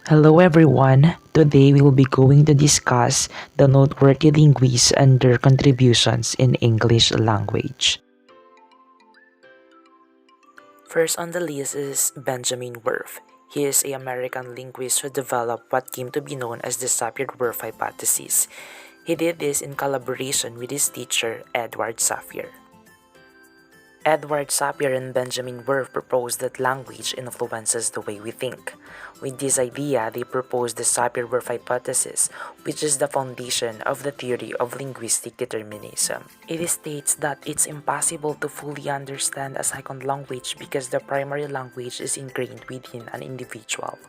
Hello everyone. Today we will be going to discuss the noteworthy linguists and their contributions in English language. First on the list is Benjamin Worth. He is an American linguist who developed what came to be known as the Sapir-Whorf hypothesis. He did this in collaboration with his teacher, Edward Sapir. Edward Sapir and Benjamin Worth proposed that language influences the way we think. With this idea, they proposed the Sapir-Whorf hypothesis, which is the foundation of the theory of linguistic determinism. It states that it's impossible to fully understand a second language because the primary language is ingrained within an individual.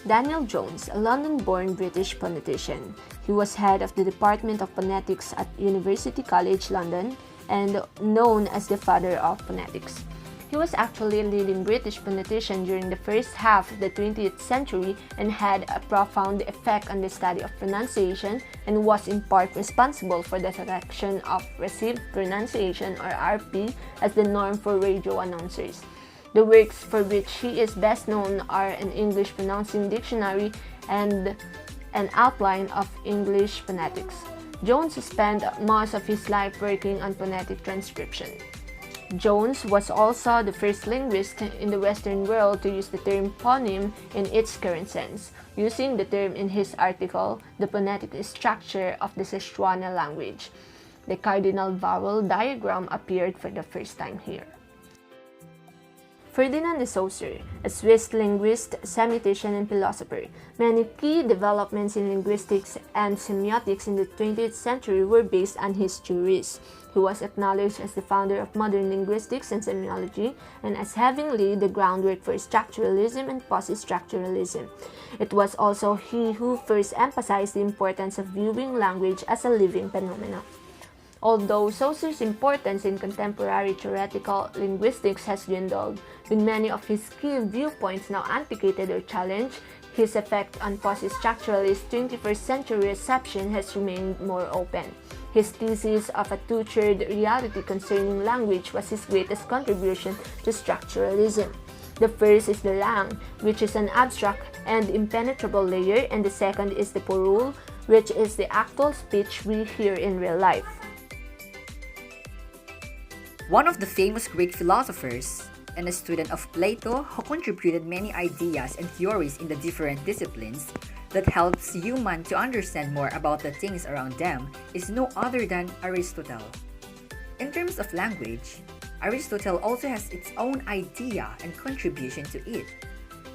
Danielle Jones, a London-born British phonetician. He was head of the Department of Phonetics at University College London and known as the father of phonetics. He was actually a leading British phonetician during the first half of the 20th century and had a profound effect on the study of pronunciation and was in part responsible for the selection of received pronunciation or RP as the norm for radio announcers. The works for which he is best known are an English pronouncing dictionary and an outline of English phonetics. Jones spent most of his life working on phonetic transcription. Jones was also the first linguist in the Western world to use the term phoneme in its current sense, using the term in his article, The Phonetic Structure of the Szechuan Language. The cardinal vowel diagram appeared for the first time here. Ferdinand de Saussure, a Swiss linguist, semioticist, and philosopher. Many key developments in linguistics and semiotics in the 20th century were based on his theories. He was acknowledged as the founder of modern linguistics and semiology and as having laid the groundwork for structuralism and post-structuralism. It was also he who first emphasized the importance of viewing language as a living phenomenon. Although Saussure's importance in contemporary theoretical linguistics has dwindled, with many of his key viewpoints now antiquated or challenged, his effect on post-structuralist 21st century reception has remained more open. His thesis of a two-tiered reality concerning language was his greatest contribution to structuralism. The first is the lang, which is an abstract and impenetrable layer, and the second is the porul, which is the actual speech we hear in real life. One of the famous Greek philosophers and a student of Plato who contributed many ideas and theories in the different disciplines that helps humans to understand more about the things around them is no other than Aristotle. In terms of language, Aristotle also has its own idea and contribution to it.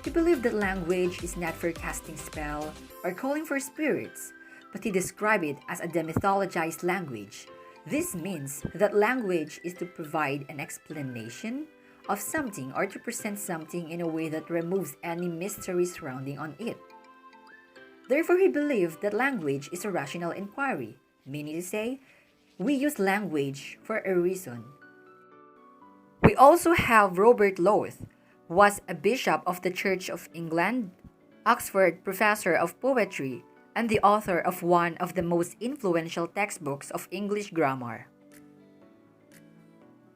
He believed that language is not for casting spell or calling for spirits, but he described it as a demythologized language. This means that language is to provide an explanation of something or to present something in a way that removes any mystery surrounding on it. Therefore, he believed that language is a rational inquiry, meaning to say, we use language for a reason. We also have Robert Loth, who was a bishop of the Church of England, Oxford professor of poetry, and the author of one of the most influential textbooks of English grammar.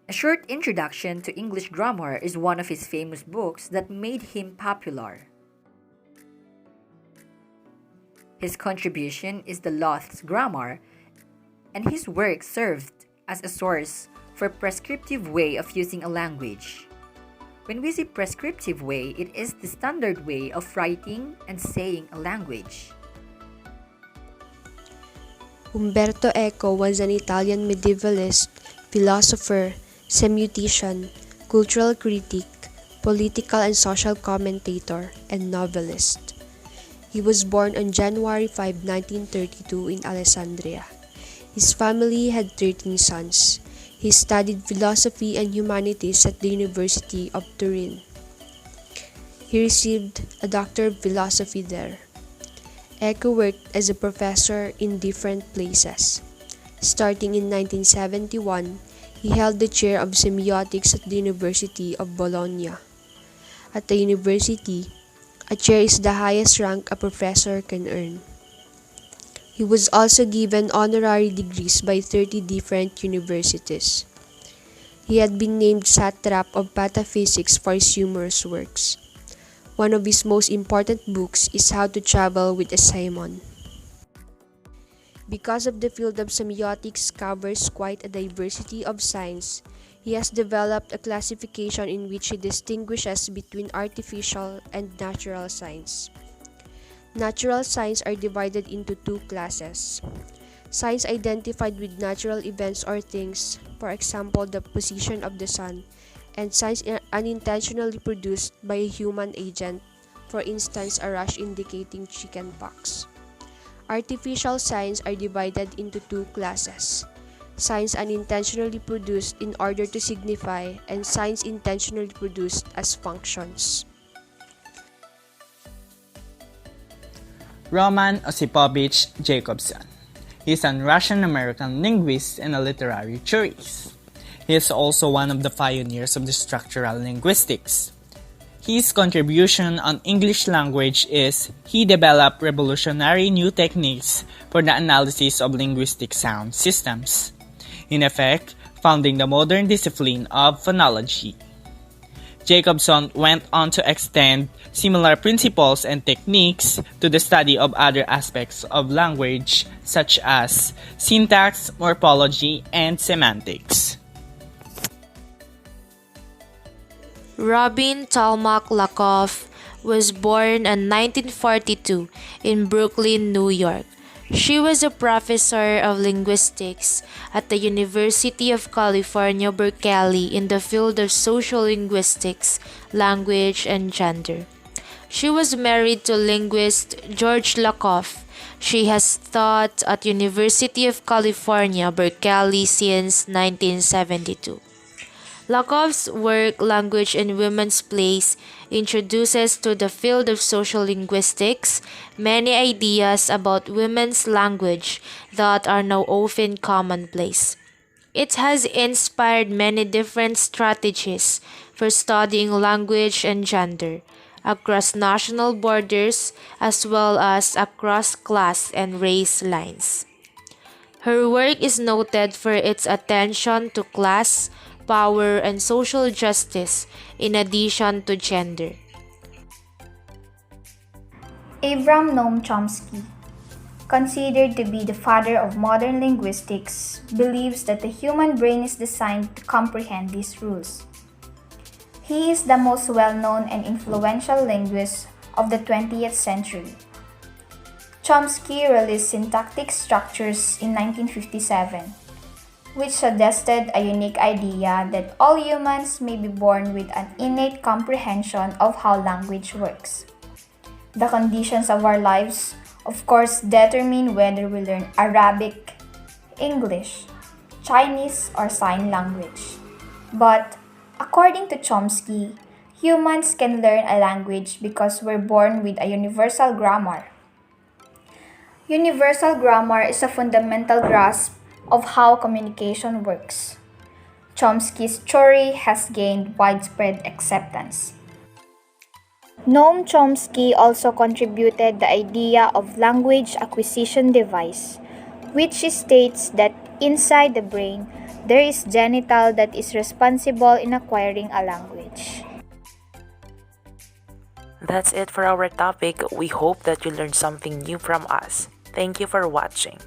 A short introduction to English grammar is one of his famous books that made him popular. His contribution is the Loth's grammar, and his work served as a source for prescriptive way of using a language. When we say prescriptive way, it is the standard way of writing and saying a language. Umberto Eco was an Italian medievalist, philosopher, semiotician, cultural critic, political and social commentator, and novelist. He was born on January 5, 1932 in Alessandria. His family had 13 sons. He studied philosophy and humanities at the University of Turin. He received a Doctor of Philosophy there. Echo worked as a professor in different places. Starting in 1971, he held the chair of semiotics at the University of Bologna. At the university, a chair is the highest rank a professor can earn. He was also given honorary degrees by 30 different universities. He had been named satrap of pataphysics for his humorous works. One of his most important books is How to Travel with a Simon. Because of the field of semiotics covers quite a diversity of science, he has developed a classification in which he distinguishes between artificial and natural science. Natural science are divided into two classes. Science identified with natural events or things, for example the position of the sun, and science unintentionally produced by a human agent, for instance a rash indicating chickenpox. Artificial science are divided into two classes. Science unintentionally produced in order to signify, and science intentionally produced as functions. Roman Osipovich Jacobson. He is an Russian-American linguist and a literary theorist. He is also one of the pioneers of the structural linguistics. His contribution on English language is he developed revolutionary new techniques for the analysis of linguistic sound systems, in effect, founding the modern discipline of phonology. Jacobson went on to extend similar principles and techniques to the study of other aspects of language such as syntax, morphology, and semantics. Robin Talmach Lakoff was born in 1942 in Brooklyn, New York. She was a professor of linguistics at the University of California, Berkeley in the field of social linguistics, language, and gender. She was married to linguist George Lakoff. She has taught at University of California, Berkeley since 1972. Lakoff's work, Language and Women's Place, introduces to the field of social linguistics many ideas about women's language that are now often commonplace. It has inspired many different strategies for studying language and gender across national borders as well as across class and race lines. Her work is noted for its attention to class, power, and social justice in addition to gender. Avram Noam Chomsky, considered to be the father of modern linguistics, believes that the human brain is designed to comprehend these rules. He is the most well-known and influential linguist of the 20th century. Chomsky released Syntactic Structures in 1957, which suggested a unique idea that all humans may be born with an innate comprehension of how language works. The conditions of our lives, of course, determine whether we learn Arabic, English, Chinese, or sign language. But, according to Chomsky, humans can learn a language because we're born with a universal grammar. Universal grammar is a fundamental grasp of how communication works. Chomsky's theory has gained widespread acceptance. Noam Chomsky also contributed the idea of language acquisition device, which states that inside the brain there is genital that is responsible in acquiring a language. That's it for our topic. We hope that you learned something new from us. Thank you for watching.